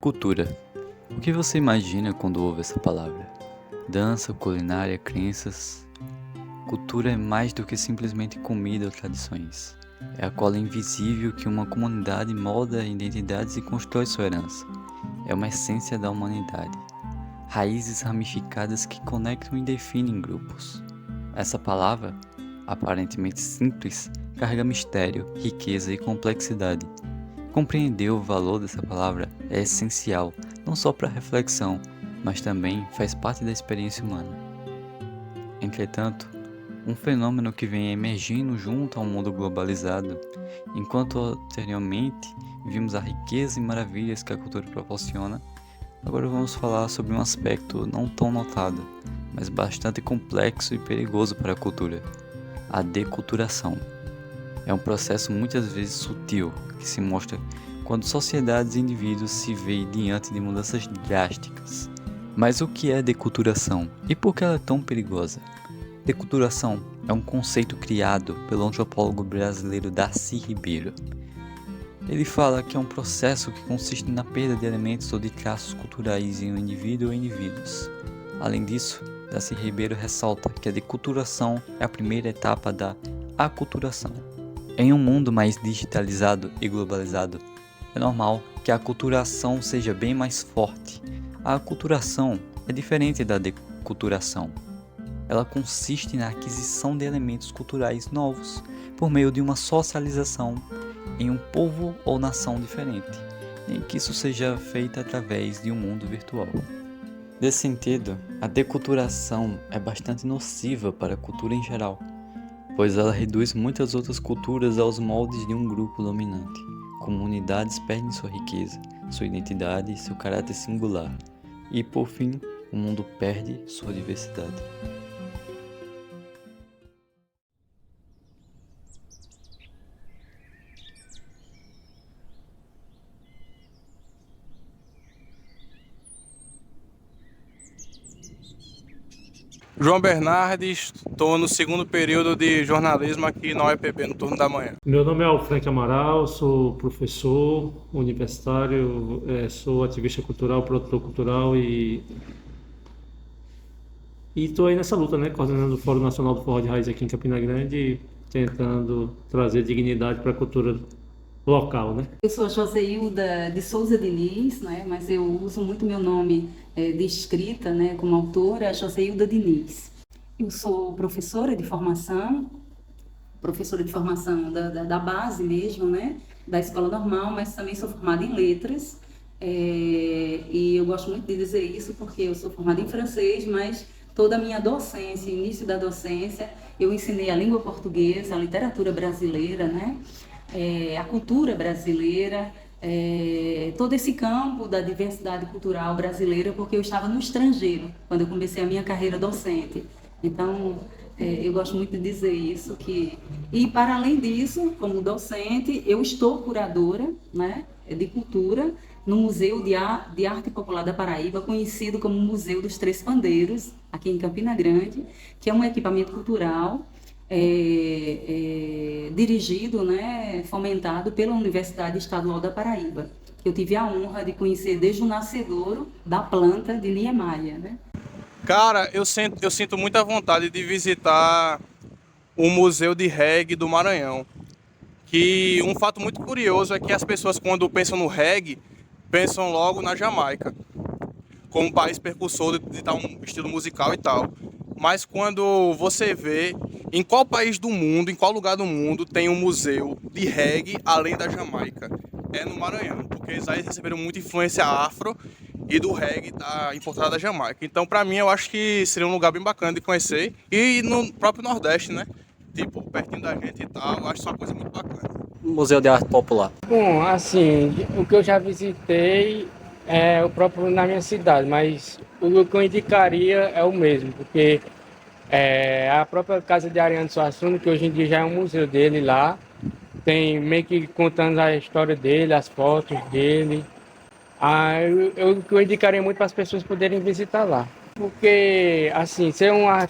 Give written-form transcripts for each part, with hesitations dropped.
Cultura. O que você imagina quando ouve essa palavra? Dança, culinária, crenças. Cultura é mais do que simplesmente comida ou tradições. É a cola invisível que uma comunidade molda identidades e constrói sua herança. É uma essência da humanidade. Raízes ramificadas que conectam e definem grupos. Essa palavra, aparentemente simples, carrega mistério, riqueza e complexidade. Compreender o valor dessa palavra é essencial, não só para a reflexão, mas também faz parte da experiência humana. Entretanto, um fenômeno que vem emergindo junto ao mundo globalizado, enquanto anteriormente vimos a riqueza e maravilhas que a cultura proporciona, agora vamos falar sobre um aspecto não tão notado, mas bastante complexo e perigoso para a cultura: a deculturação. É um processo muitas vezes sutil, que se mostra quando sociedades e indivíduos se veem diante de mudanças drásticas. Mas o que é deculturação e por que ela é tão perigosa? Deculturação é um conceito criado pelo antropólogo brasileiro Darcy Ribeiro. Ele fala que é um processo que consiste na perda de elementos ou de traços culturais em um indivíduo ou indivíduos. Além disso, Darcy Ribeiro ressalta que a deculturação é a primeira etapa da aculturação. Em um mundo mais digitalizado e globalizado, é normal que a aculturação seja bem mais forte. A aculturação é diferente da deculturação. Ela consiste na aquisição de elementos culturais novos por meio de uma socialização em um povo ou nação diferente, nem que isso seja feito através de um mundo virtual. Nesse sentido, a deculturação é bastante nociva para a cultura em geral, pois ela reduz muitas outras culturas aos moldes de um grupo dominante. Comunidades perdem sua riqueza, sua identidade e seu caráter singular. E, por fim, o mundo perde sua diversidade. João Bernardes, estou no segundo período de jornalismo aqui na UEPB, no turno da manhã. Meu nome é Alfranque Amaral, sou professor universitário, sou ativista cultural, produtor cultural e estou aí nessa luta, né, coordenando o Fórum Nacional do Forró de Raiz aqui em Campina Grande, tentando trazer dignidade para a cultura local, né? Eu sou a Joseilda de Souza Diniz, né, mas eu uso muito meu nome de escrita, né, como autora, Joseilda Diniz. Eu sou professora de formação da base mesmo, né, da escola normal, mas também sou formada em letras. E eu gosto muito de dizer isso porque eu sou formada em francês, mas toda a minha docência, início da docência, eu ensinei a língua portuguesa, a literatura brasileira, né, a cultura brasileira, todo esse campo da diversidade cultural brasileira, porque eu estava no estrangeiro quando eu comecei a minha carreira docente. Então, eu gosto muito de dizer isso, e para além disso, como docente, eu estou curadora, né, de cultura no Museu de Arte Popular da Paraíba, conhecido como Museu dos Três Pandeiros, aqui em Campina Grande, que é um equipamento cultural dirigido, né, fomentado pela Universidade Estadual da Paraíba. Eu tive a honra de conhecer desde o nascedouro da planta de Niemeyer, né? Cara, eu sinto muita vontade de visitar o Museu de Reggae do Maranhão. Que um fato muito curioso é que as pessoas, quando pensam no reggae, pensam logo na Jamaica, como país precursor de tal estilo musical e tal. Mas quando você vê em qual país do mundo, em qual lugar do mundo tem um museu de reggae além da Jamaica, é no Maranhão, porque eles aí receberam muita influência afro e do reggae importada da Jamaica. Então, pra mim, eu acho que seria um lugar bem bacana de conhecer. E no próprio Nordeste, né? Tipo, pertinho da gente e tal, eu acho isso uma coisa muito bacana. Museu de Arte Popular. Bom, assim, o que eu já visitei é o próprio na minha cidade, mas o que eu indicaria é o mesmo, porque a própria Casa de Ariano Suassuna, que hoje em dia já é um museu dele lá, tem meio que contando a história dele, as fotos dele. O que eu indicaria muito para as pessoas poderem visitar lá. Porque, assim,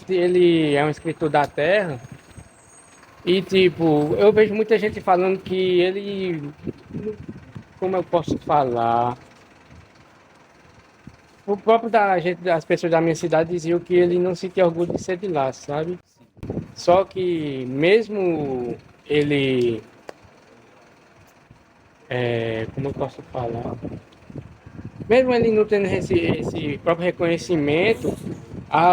ele é um escritor da terra. E, tipo, eu vejo muita gente falando que ele... Como eu posso falar? o próprio da gente, das pessoas da minha cidade diziam que ele não sentia orgulho de ser de lá, sabe? Só que mesmo ele, como eu posso falar? Mesmo ele não tendo esse próprio reconhecimento,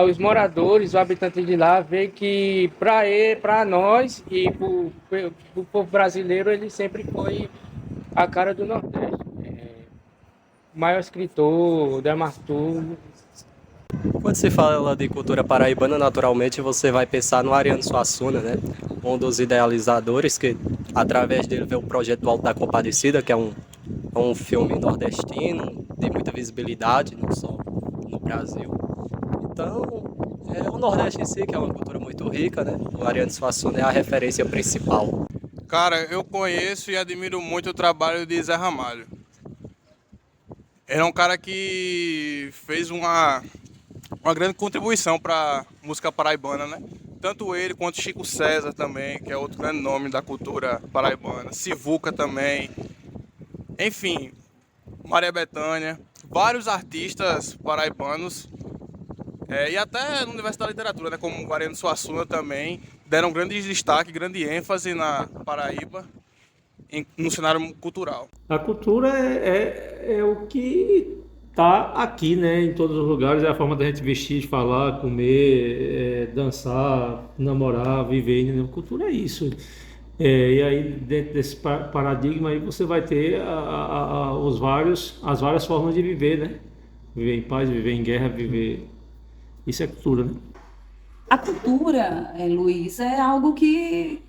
os moradores, os habitantes de lá, vê que para nós e para o povo brasileiro, ele sempre foi a cara do Nordeste. O maior escritor, dramaturgo. Quando se fala de cultura paraibana, naturalmente você vai pensar no Ariano Suassuna, né? Um dos idealizadores que, através dele, veio o projeto do Alto da Compadecida, que é um filme nordestino, de muita visibilidade, não só no Brasil. Então, o Nordeste em si, que é uma cultura muito rica, né? O Ariano Suassuna é a referência principal. Cara, eu conheço e admiro muito o trabalho de Zé Ramalho. Ele é um cara que fez uma grande contribuição para a música paraibana, né? Tanto ele quanto Chico César também, que é outro grande nome da cultura paraibana. Sivuca também. Enfim, Maria Bethânia. Vários artistas paraibanos. E até no universo da literatura, né? Como o Ariano Suassuna também, deram grande destaque, grande ênfase na Paraíba, no cenário cultural. A cultura é o que está aqui, né? Em todos os lugares. É a forma da gente vestir, falar, comer, dançar, namorar, viver. Né? Cultura é isso. E aí, dentro desse paradigma, aí você vai ter as várias formas de viver, né? Viver em paz, viver em guerra, viver... Isso é cultura, né? A cultura, Luiz, é algo que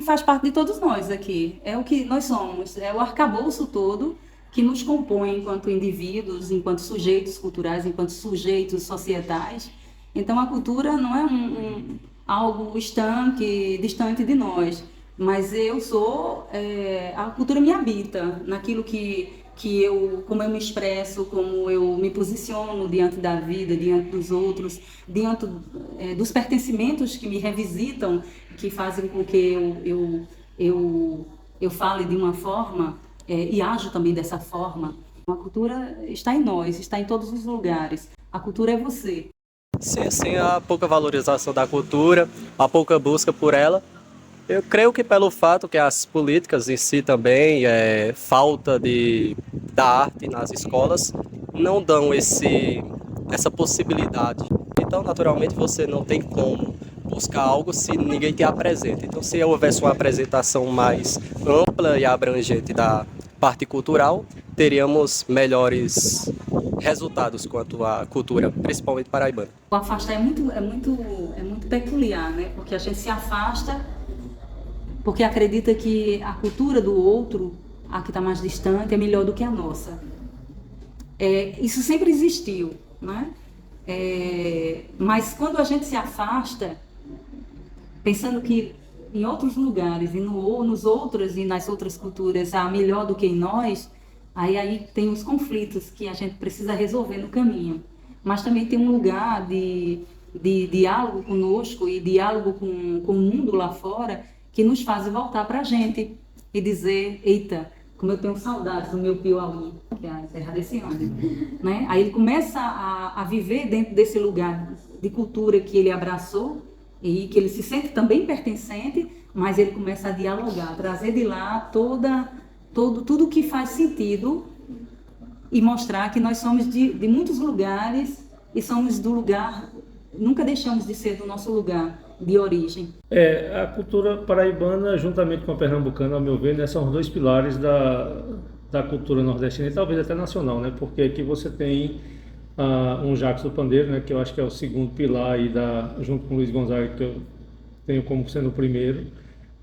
faz parte de todos nós aqui. É o que nós somos, é o arcabouço todo que nos compõe enquanto indivíduos, enquanto sujeitos culturais, enquanto sujeitos societais. Então a cultura não é algo estanque, distante de nós, mas eu sou, a cultura me habita naquilo como eu me expresso, como eu me posiciono diante da vida, diante dos outros, diante dos pertencimentos que me revisitam, que fazem com que eu fale de uma forma e ajo também dessa forma. A cultura está em nós, está em todos os lugares. A cultura é você. Sim, a pouca valorização da cultura, a pouca busca por ela. Eu creio que pelo fato que as políticas em si também, falta da arte nas escolas, não dão essa possibilidade. Então, naturalmente, você não tem como buscar algo se ninguém te apresenta. Então, se houvesse uma apresentação mais ampla e abrangente da parte cultural, teríamos melhores resultados quanto à cultura, principalmente paraibana. O afastar é muito peculiar, né? Porque a gente se afasta porque acredita que a cultura do outro, a que está mais distante, é melhor do que a nossa. Isso sempre existiu, né? Mas quando a gente se afasta, pensando que em outros lugares e nos outros e nas outras culturas há melhor do que em nós, aí tem os conflitos que a gente precisa resolver no caminho. Mas também tem um lugar de diálogo conosco e diálogo com o mundo lá fora, que nos faz voltar para a gente e dizer, eita, como eu tenho saudades do meu Piauí, que é a Serra desse ano, né? Aí ele começa a viver dentro desse lugar de cultura que ele abraçou e que ele se sente também pertencente, mas ele começa a dialogar, trazer de lá tudo que faz sentido e mostrar que nós somos de muitos lugares e somos do lugar, nunca deixamos de ser do nosso lugar de origem. A cultura paraibana, juntamente com a pernambucana, ao meu ver, né, são os dois pilares da cultura nordestina e talvez até nacional, né? Porque aqui você tem um Jacques do Pandeiro, né, que eu acho que é o segundo pilar aí junto com o Luiz Gonzaga, que eu tenho como sendo o primeiro,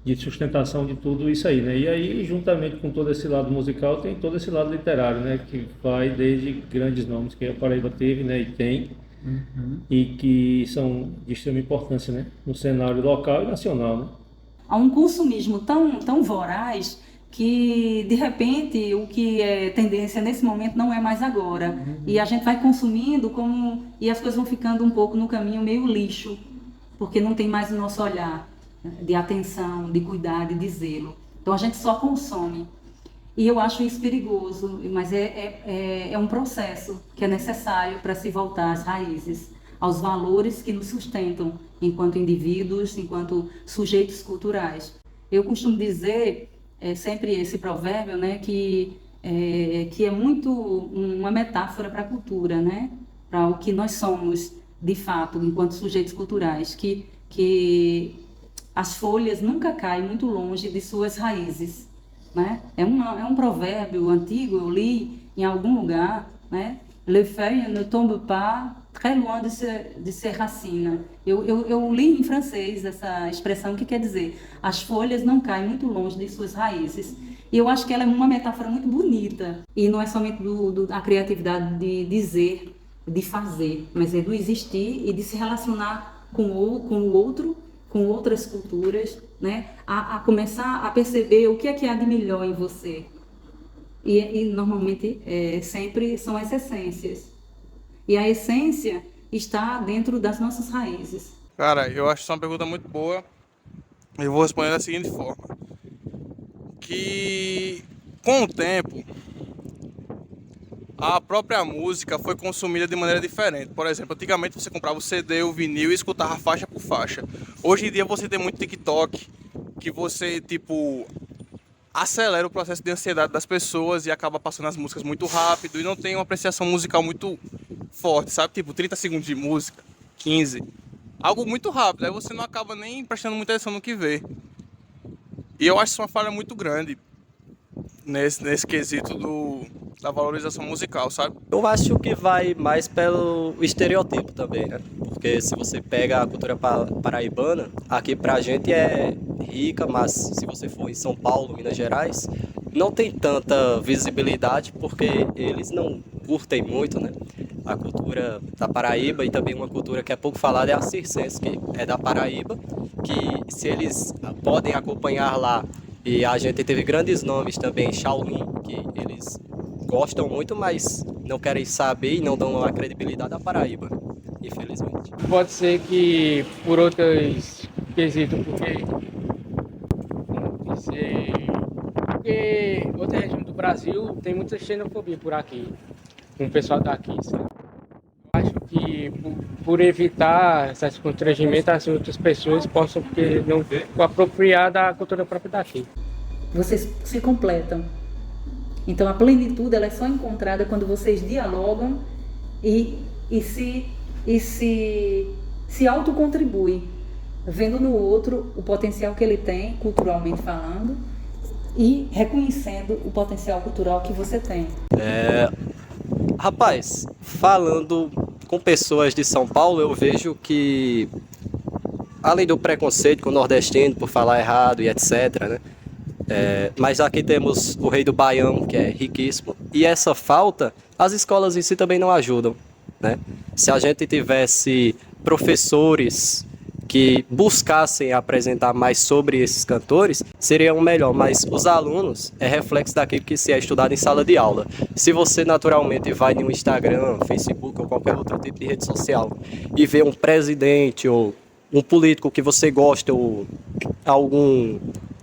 de sustentação de tudo isso aí, né? E aí, juntamente com todo esse lado musical, tem todo esse lado literário, né? Que vai desde grandes nomes que a Paraíba teve, né? E tem, e que são de extrema importância, né? No cenário local e nacional, né? Há um consumismo tão voraz que, de repente, o que é tendência nesse momento não é mais agora. E a gente vai consumindo e as coisas vão ficando um pouco no caminho meio lixo, porque não tem mais o nosso olhar de atenção, de cuidado, de zelo. Então a gente só consome. E eu acho isso perigoso, mas é um processo que é necessário para se voltar às raízes, aos valores que nos sustentam enquanto indivíduos, enquanto sujeitos culturais. Eu costumo dizer, sempre esse provérbio, né, que é muito uma metáfora para a cultura, né, para o que nós somos, de fato, enquanto sujeitos culturais, que as folhas nunca caem muito longe de suas raízes, né? É um provérbio antigo, eu li em algum lugar, né? Les feuilles ne tombent pas très loin de ses racines. Eu li em francês essa expressão que quer dizer as folhas não caem muito longe de suas raízes. E eu acho que ela é uma metáfora muito bonita. E não é somente da criatividade de dizer, de fazer, mas é do existir e de se relacionar com o outro, com outras culturas, né? A começar a perceber o que há de melhor em você. E normalmente sempre são as essências. E a essência está dentro das nossas raízes. Cara, eu acho isso uma pergunta muito boa. Eu vou responder da seguinte forma. Que com o tempo a própria música foi consumida de maneira diferente. Por exemplo, antigamente você comprava o CD, o vinil e escutava faixa por faixa. Hoje em dia você tem muito TikTok, que você, tipo, acelera o processo de ansiedade das pessoas e acaba passando as músicas muito rápido e não tem uma apreciação musical muito forte, sabe? Tipo, 30 segundos de música, 15. Algo muito rápido, aí você não acaba nem prestando muita atenção no que vê. E eu acho isso uma falha muito grande nesse quesito da valorização musical, sabe? Eu acho que vai mais pelo estereotipo também, né? Porque se você pega a cultura paraibana, aqui pra gente é rica, mas se você for em São Paulo, Minas Gerais, não tem tanta visibilidade porque eles não curtem muito, né? A cultura da Paraíba e também uma cultura que é pouco falada é a circense, que é da Paraíba, que se eles podem acompanhar lá, e a gente teve grandes nomes também, Shaolin, que eles gostam muito, mas não querem saber e não dão a credibilidade à Paraíba, infelizmente. Pode ser que por outros quesitos, porque outra região do Brasil tem muita xenofobia por aqui, com o pessoal daqui, sabe? Eu acho que por evitar esses constrangimentos, as outras pessoas possam não apropriar da cultura própria daqui. Vocês se completam. Então a plenitude ela é só encontrada quando vocês dialogam e se autocontribuem, vendo no outro o potencial que ele tem, culturalmente falando, e reconhecendo o potencial cultural que você tem. Rapaz, falando com pessoas de São Paulo, eu vejo que, além do preconceito com o nordestino por falar errado e etc., né? Mas aqui temos o Rei do Baião, que é riquíssimo, e essa falta, as escolas em si também não ajudam, né? Se a gente tivesse professores que buscassem apresentar mais sobre esses cantores, seria melhor, mas os alunos é reflexo daquilo que se é estudado em sala de aula. Se você naturalmente vai no Instagram, Facebook ou qualquer outro tipo de rede social e vê um presidente ou um político que você gosta ou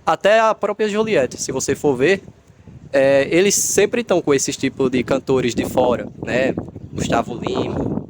até a própria Juliette, se você for ver, eles sempre estão com esses tipos de cantores de fora, né? Gustavo Lima,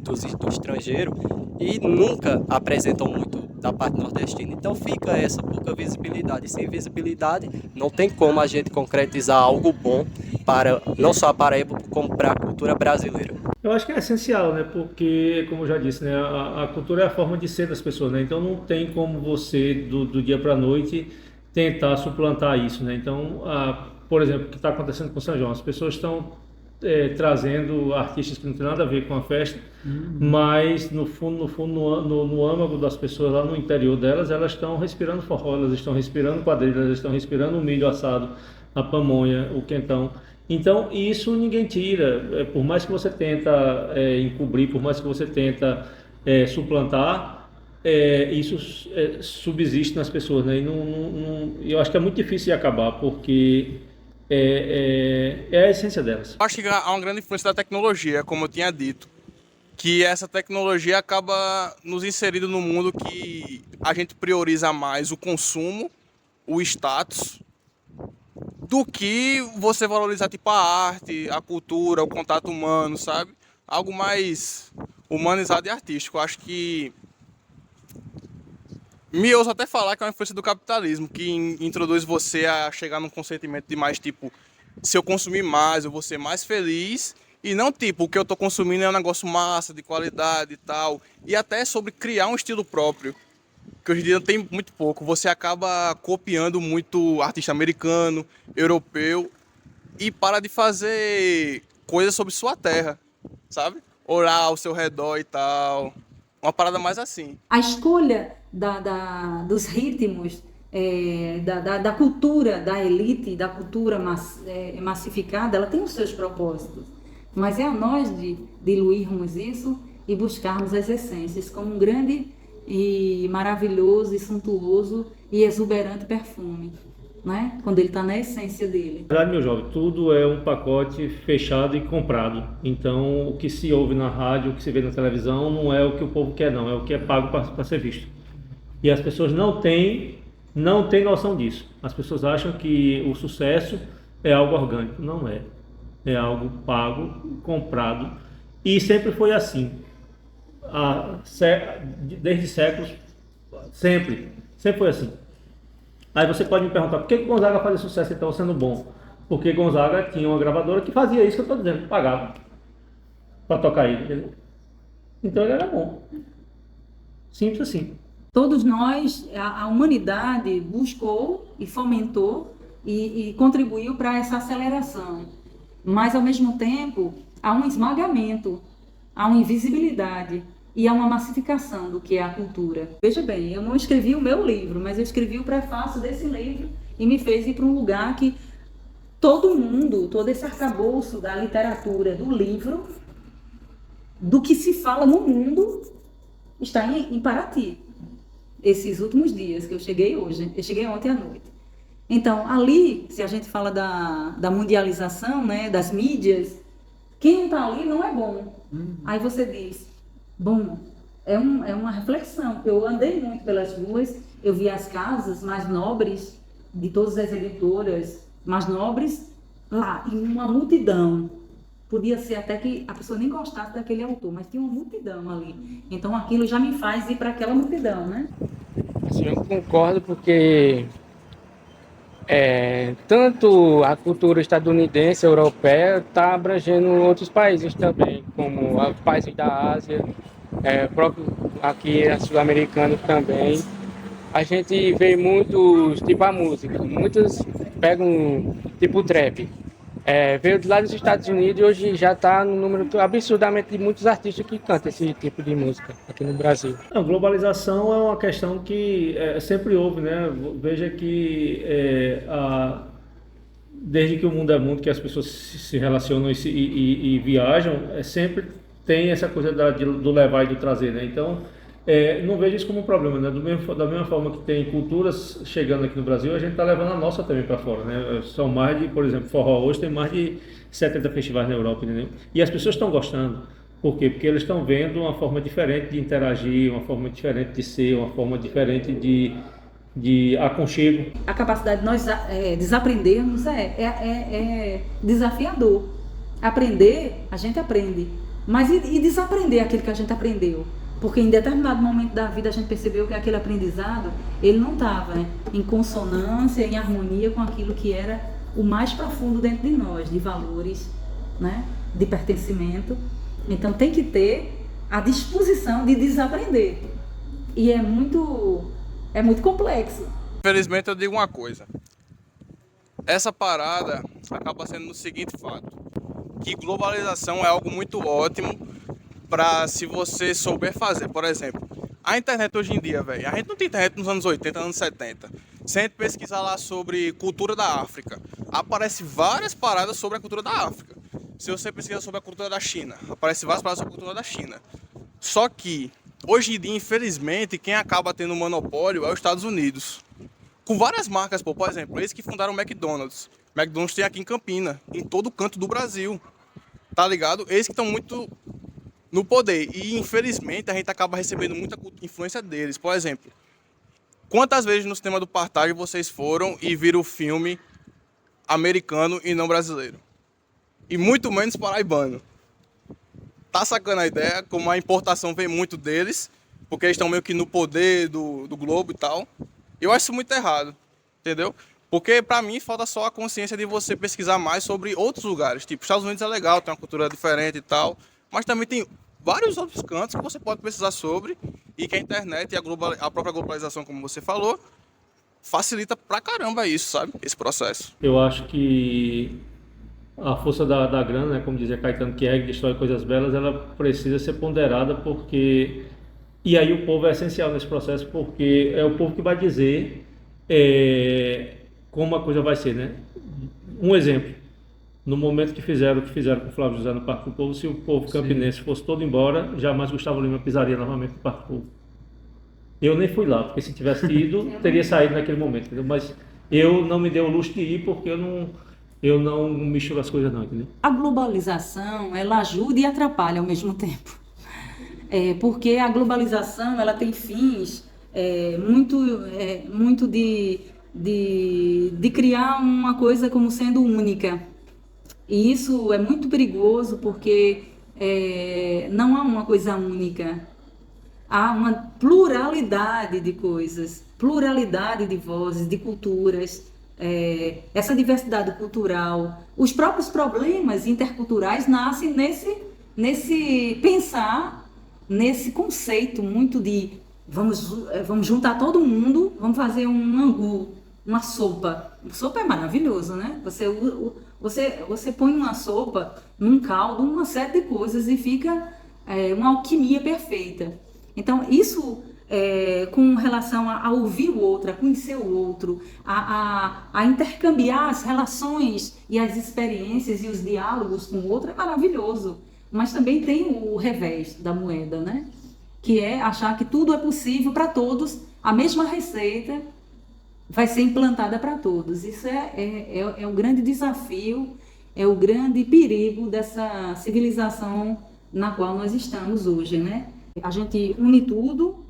do estrangeiro, e nunca apresentam muito da parte nordestina. Então fica essa pouca visibilidade. E sem visibilidade, não tem como a gente concretizar algo bom para não só a Paraíba, como para a cultura brasileira. Eu acho que é essencial, né? Porque, como eu já disse, né? A cultura é a forma de ser das pessoas, né? Então não tem como você, do dia para a noite, tentar suplantar isso, né? Então, por exemplo, o que está acontecendo com São João, as pessoas estão trazendo artistas que não tem nada a ver com a festa, mas no fundo, no âmago das pessoas lá no interior delas, elas estão respirando forró, elas estão respirando quadrilha, elas estão respirando o milho assado, a pamonha, o quentão. Então, isso ninguém tira, por mais que você tenta encobrir, por mais que você tenta suplantar, isso subsiste nas pessoas, né? E eu acho que é muito difícil de acabar, porque é a essência delas. Acho que há uma grande influência da tecnologia, como eu tinha dito, que essa tecnologia acaba nos inserindo num mundo que a gente prioriza mais o consumo, o status do que você valorizar tipo a arte, a cultura, o contato humano, sabe? Algo mais humanizado e artístico. Eu acho que me ouso até falar que é uma influência do capitalismo, que introduz você a chegar num consentimento de mais tipo, se eu consumir mais, eu vou ser mais feliz, e não tipo, o que eu tô consumindo é um negócio massa, de qualidade e tal, e até sobre criar um estilo próprio, que hoje em dia tem muito pouco. Você acaba copiando muito artista americano, europeu, e para de fazer coisas sobre sua terra, sabe? Olhar ao seu redor e tal, uma parada mais assim. A escolha dos ritmos, da cultura da elite, da cultura massificada, ela tem os seus propósitos. Mas é a nós de diluirmos isso e buscarmos as essências como um grande e maravilhoso e suntuoso e exuberante perfume, né? Quando ele está na essência dele. Na verdade, meu jovem, tudo é um pacote fechado e comprado. Então, o que se ouve na rádio, o que se vê na televisão, não é o que o povo quer, não. É o que é pago para ser visto. E as pessoas não têm noção disso. As pessoas acham que o sucesso é algo orgânico. Não é. É algo pago, comprado. E sempre foi assim. Desde séculos, sempre foi assim. Aí você pode me perguntar, por que Gonzaga fazia sucesso e estava sendo bom? Porque Gonzaga tinha uma gravadora que fazia isso que eu estou dizendo, pagava para tocar ele, entendeu? Então ele era bom. Simples assim. Todos nós, a humanidade buscou e fomentou e contribuiu para essa aceleração. Mas, ao mesmo tempo, há um esmagamento, há uma invisibilidade e há uma massificação do que é a cultura. Veja bem, eu não escrevi o meu livro, mas eu escrevi o prefácio desse livro e me fez ir para um lugar que todo mundo, todo esse arcabouço da literatura, do livro, do que se fala no mundo, está em Paraty. Esses últimos dias que eu cheguei hoje, eu cheguei ontem à noite. Então, ali, se a gente fala da mundialização, né, das mídias, quem não está ali não é bom. Aí você diz, bom, é uma reflexão. Eu andei muito pelas ruas, eu vi as casas mais nobres de todas as editoras mais nobres lá, em uma multidão. Podia ser até que a pessoa nem gostasse daquele autor, mas tinha uma multidão ali. Então aquilo já me faz ir para aquela multidão, né? Assim, eu concordo porque tanto a cultura estadunidense, europeia, está abrangendo outros países também, como os países da Ásia, próprio aqui sul-americano também. A gente vê muitos, tipo a música, muitos pegam tipo trap. Veio de lá dos Estados Unidos e hoje já está no número absurdamente de muitos artistas que cantam esse tipo de música aqui no Brasil. A globalização é uma questão que sempre houve, né? Veja que desde que o mundo é mundo, que as pessoas se relacionam e viajam, sempre tem essa coisa do levar e do trazer, né? Então, não vejo isso como um problema, né? Da mesma forma que tem culturas chegando aqui no Brasil, a gente está levando a nossa também para fora, né? São mais de, por exemplo, forró hoje tem mais de 70 festivais na Europa, entendeu? E as pessoas estão gostando. Por quê? Porque eles estão vendo uma forma diferente de interagir, uma forma diferente de ser, uma forma diferente de aconchego. A capacidade de nós desaprendermos é desafiador. Aprender, a gente aprende. Mas e desaprender aquilo que a gente aprendeu? Porque em determinado momento da vida a gente percebeu que aquele aprendizado, ele não estava em consonância, em harmonia com aquilo que era o mais profundo dentro de nós, de valores, né? De pertencimento. Então tem que ter a disposição de desaprender. E é muito complexo. Infelizmente eu digo uma coisa. Essa parada acaba sendo no seguinte fato. Que globalização é algo muito ótimo para se você souber fazer. Por exemplo, a internet hoje em dia, velho, a gente não tinha internet nos anos 80, anos 70. Se a gente pesquisar lá sobre cultura da África, aparece várias paradas sobre a cultura da África. Se você pesquisar sobre a cultura da China, aparece várias paradas sobre a cultura da China. Só que, hoje em dia, infelizmente, quem acaba tendo um monopólio é os Estados Unidos. Com várias marcas, por exemplo, eles que fundaram o McDonald's. O McDonald's tem aqui em Campina, em todo canto do Brasil. Tá ligado? Eles que estão muito no poder. E, infelizmente, a gente acaba recebendo muita influência deles. Por exemplo, quantas vezes no cinema do Partage vocês foram e viram o filme americano e não brasileiro. E muito menos paraibano. Tá sacando a ideia? Como a importação vem muito deles, porque eles estão meio que no poder do globo e tal. Eu acho isso muito errado, entendeu? Porque pra mim falta só a consciência de você pesquisar mais sobre outros lugares. Tipo, Estados Unidos é legal, tem uma cultura diferente e tal, mas também tem vários outros cantos que você pode pesquisar sobre e que a internet e a própria globalização, como você falou, facilita pra caramba isso, sabe? Esse processo. Eu acho que a força da grana, né, como dizia Caetano, que é que destrói coisas belas, ela precisa ser ponderada porque... E aí o povo é essencial nesse processo porque é o povo que vai dizer como a coisa vai ser, né? Um exemplo, no momento que fizeram o que fizeram com o Flávio José no Parque do Povo, se o povo campinense fosse todo embora, jamais Gustavo Lima pisaria novamente no Parque do Povo. Eu nem fui lá, porque se tivesse ido, teria saído naquele momento, entendeu? Mas eu não me dei o luxo de ir porque eu não misturo as coisas não, entendeu? A globalização, ela ajuda e atrapalha ao mesmo tempo. Porque a globalização, ela tem fins muito de criar uma coisa como sendo única. E isso é muito perigoso porque não há uma coisa única. Há uma pluralidade de coisas, pluralidade de vozes, de culturas, essa diversidade cultural. Os próprios problemas interculturais nascem nesse pensar, nesse conceito muito de vamos juntar todo mundo, vamos fazer um angu, uma sopa. Sopa é maravilhoso, né? Você põe uma sopa num caldo, uma série de coisas e fica uma alquimia perfeita. Então, isso com relação a ouvir o outro, a conhecer o outro, a intercambiar as relações e as experiências e os diálogos com o outro é maravilhoso. Mas também tem o revés da moeda, né? Que é achar que tudo é possível para todos, a mesma receita vai ser implantada para todos. Isso é o grande desafio, é o grande perigo dessa civilização na qual nós estamos hoje, né? A gente une tudo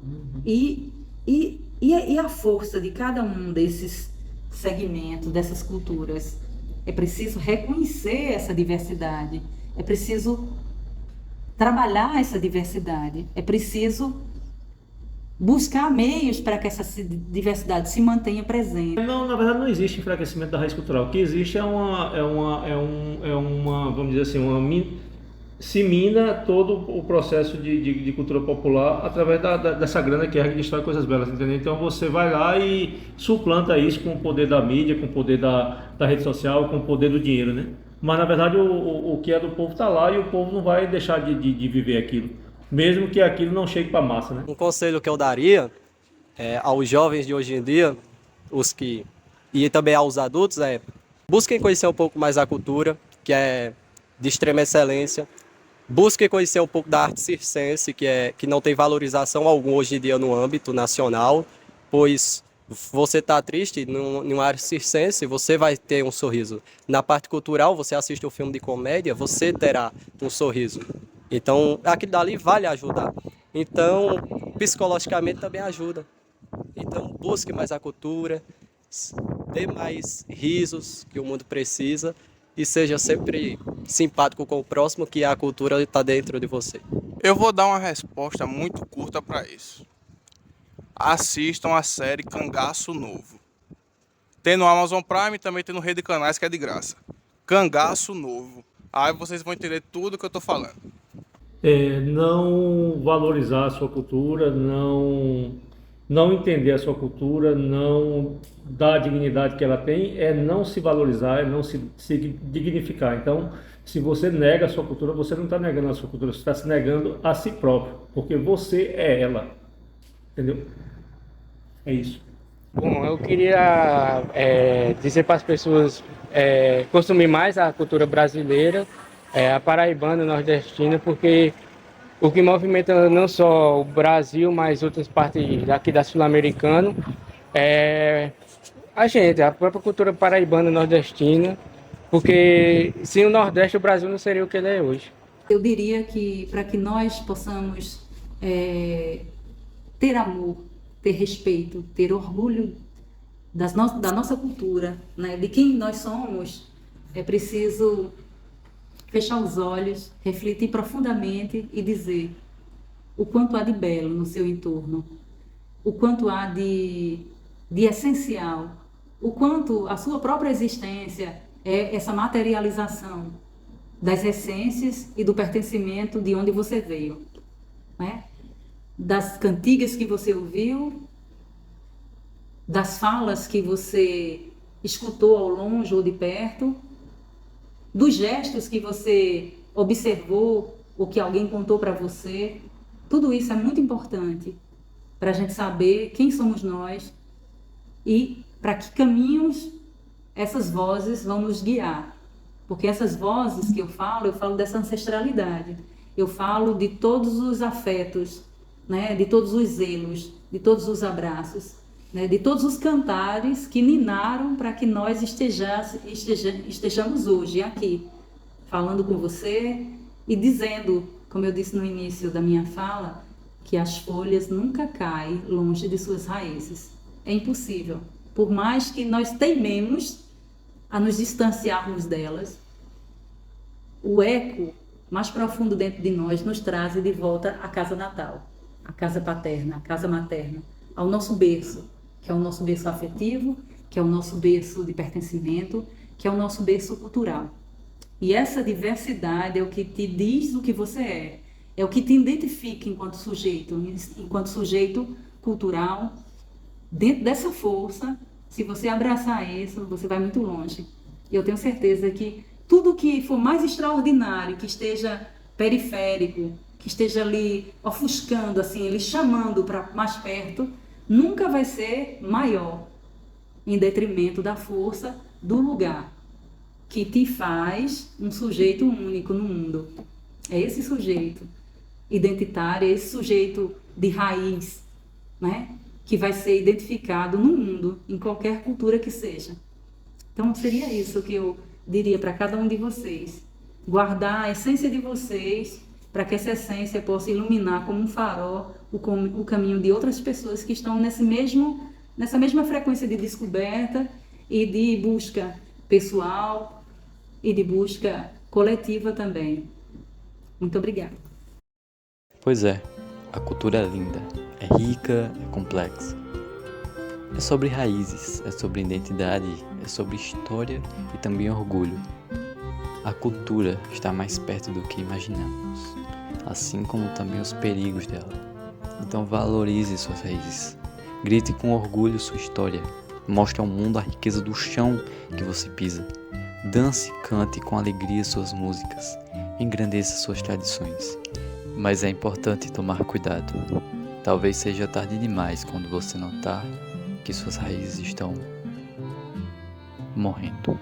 e a força de cada um desses segmentos, dessas culturas. É preciso reconhecer essa diversidade, é preciso trabalhar essa diversidade, é preciso buscar meios para que essa diversidade se mantenha presente. Não, na verdade não existe enfraquecimento da raiz cultural. O que existe vamos dizer assim, se mina todo o processo de cultura popular através dessa grana que destrói coisas belas, entendeu? Então você vai lá e suplanta isso com o poder da mídia, com o poder da rede social, com o poder do dinheiro, né? Mas na verdade o que é do povo está lá e o povo não vai deixar de viver aquilo, mesmo que aquilo não chegue para a massa, né? Um conselho que eu daria aos jovens de hoje em dia, e também aos adultos, busquem conhecer um pouco mais a cultura, que é de extrema excelência. Busquem conhecer um pouco da arte circense, que não tem valorização alguma hoje em dia no âmbito nacional, pois você está triste numa arte circense, você vai ter um sorriso. Na parte cultural, você assiste um filme de comédia, você terá um sorriso. Então, aquilo dali vai lhe ajudar. Então, psicologicamente também ajuda. Então, busque mais a cultura, dê mais risos que o mundo precisa e seja sempre simpático com o próximo, que a cultura está dentro de você. Eu vou dar uma resposta muito curta para isso. Assistam a série Cangaço Novo. Tem no Amazon Prime, também tem no Rede Canais, que é de graça. Cangaço Novo. Aí vocês vão entender tudo que eu tô falando. Não valorizar a sua cultura, não entender a sua cultura, não dar a dignidade que ela tem, não se valorizar, não se dignificar. Então, se você nega a sua cultura, você não está negando a sua cultura, você está se negando a si próprio, porque você é ela. Entendeu? É isso. Bom, eu queria dizer para as pessoas consumir mais a cultura brasileira, a paraibana, nordestina, porque o que movimenta não só o Brasil, mas outras partes daqui da Sul-Americana, a própria cultura paraibana, nordestina, porque sem o Nordeste o Brasil não seria o que ele é hoje. Eu diria que para que nós possamos ter amor, ter respeito, ter orgulho da nossa cultura, né, de quem nós somos, é preciso fechar os olhos, refletir profundamente e dizer o quanto há de belo no seu entorno, o quanto há de essencial, o quanto a sua própria existência é essa materialização das essências e do pertencimento de onde você veio, né? Das cantigas que você ouviu, das falas que você escutou ao longe ou de perto, dos gestos que você observou ou que alguém contou para você. Tudo isso é muito importante para a gente saber quem somos nós e para que caminhos essas vozes vão nos guiar. Porque essas vozes que eu falo dessa ancestralidade. Eu falo de todos os afetos, né? De todos os zelos, de todos os abraços, né? De todos os cantares que ninaram para que nós estejamos hoje aqui, falando com você e dizendo, como eu disse no início da minha fala, que as folhas nunca caem longe de suas raízes. É impossível. Por mais que nós teimemos a nos distanciarmos delas, o eco mais profundo dentro de nós nos traz de volta à casa natal, à casa paterna, à casa materna, ao nosso berço, que é o nosso berço afetivo, que é o nosso berço de pertencimento, que é o nosso berço cultural. E essa diversidade é o que te diz o que você é o que te identifica enquanto sujeito cultural. Dentro dessa força, se você abraçar isso, você vai muito longe. E eu tenho certeza que tudo que for mais extraordinário, que esteja periférico, que esteja ali ofuscando, assim, ele chamando para mais perto, nunca vai ser maior, em detrimento da força do lugar que te faz um sujeito único no mundo. É esse sujeito identitário, é esse sujeito de raiz, né? Que vai ser identificado no mundo, em qualquer cultura que seja. Então, seria isso que eu diria para cada um de vocês. Guardar a essência de vocês, para que essa essência possa iluminar como um farol o caminho de outras pessoas que estão nessa mesma frequência de descoberta e de busca pessoal e de busca coletiva também. Muito obrigada. Pois é, a cultura é linda, é rica, é complexa. É sobre raízes, é sobre identidade, é sobre história e também orgulho. A cultura está mais perto do que imaginamos, assim como também os perigos dela. Então valorize suas raízes, grite com orgulho sua história, mostre ao mundo a riqueza do chão que você pisa. Dance e cante com alegria suas músicas, engrandeça suas tradições. Mas é importante tomar cuidado. Talvez seja tarde demais quando você notar que suas raízes estão morrendo.